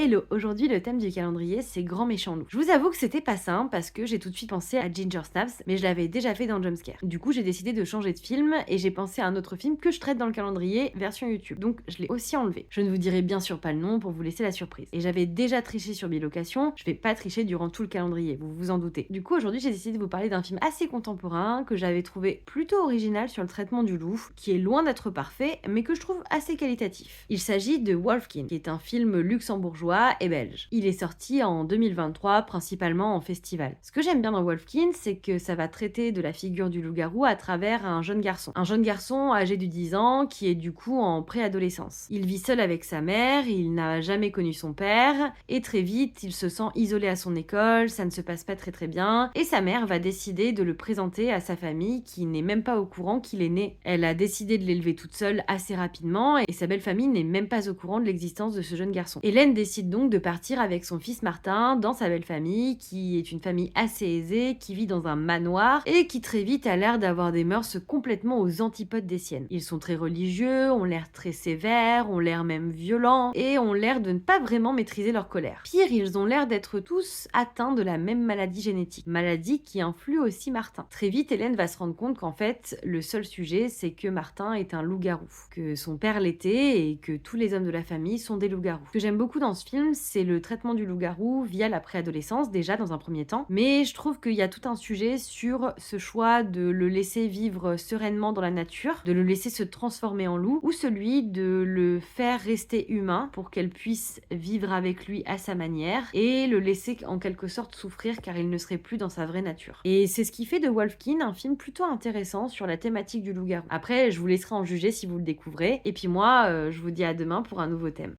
Hello, aujourd'hui le thème du calendrier c'est Grand Méchant Loup. Je vous avoue que c'était pas simple parce que j'ai tout de suite pensé à Ginger Snaps, mais je l'avais déjà fait dans Jumpscare. Du coup j'ai décidé de changer de film et j'ai pensé à un autre film que je traite dans le calendrier version YouTube. Donc je l'ai aussi enlevé. Je ne vous dirai bien sûr pas le nom pour vous laisser la surprise. Et j'avais déjà triché sur Bilocation, je vais pas tricher durant tout le calendrier, vous vous en doutez. Du coup aujourd'hui j'ai décidé de vous parler d'un film assez contemporain que j'avais trouvé plutôt original sur le traitement du loup, qui est loin d'être parfait, mais que je trouve assez qualitatif. Il s'agit de Wolfkin, qui est un film luxembourgeois et belge. Il est sorti en 2023, principalement en festival. Ce que j'aime bien dans Wolfkin, c'est que ça va traiter de la figure du loup-garou à travers un jeune garçon. Un jeune garçon âgé de 10 ans, qui est du coup en préadolescence. Il vit seul avec sa mère, il n'a jamais connu son père, et très vite, il se sent isolé à son école, ça ne se passe pas très bien, et sa mère va décider de le présenter à sa famille, qui n'est même pas au courant qu'il est né. Elle a décidé de l'élever toute seule assez rapidement, et sa belle famille n'est même pas au courant de l'existence de ce jeune garçon. Hélène décide donc de partir avec son fils Martin dans sa belle famille, qui est une famille assez aisée, qui vit dans un manoir, et qui très vite a l'air d'avoir des mœurs complètement aux antipodes des siennes. Ils sont très religieux, ont l'air très sévères, ont l'air même violents, et ont l'air de ne pas vraiment maîtriser leur colère. Pire, ils ont l'air d'être tous atteints de la même maladie génétique, maladie qui influe aussi Martin. Très vite, Hélène va se rendre compte qu'en fait, le seul sujet, c'est que Martin est un loup-garou, que son père l'était et que tous les hommes de la famille sont des loups-garous. Ce que j'aime beaucoup dans ce film, c'est le traitement du loup-garou via la préadolescence, déjà dans un premier temps, mais je trouve qu'il y a tout un sujet sur ce choix de le laisser vivre sereinement dans la nature, de le laisser se transformer en loup, ou celui de le faire rester humain pour qu'elle puisse vivre avec lui à sa manière et le laisser en quelque sorte souffrir car il ne serait plus dans sa vraie nature. Et c'est ce qui fait de Wolfkin un film plutôt intéressant sur la thématique du loup-garou. Après, je vous laisserai en juger si vous le découvrez. Et puis moi, je vous dis à demain pour un nouveau thème.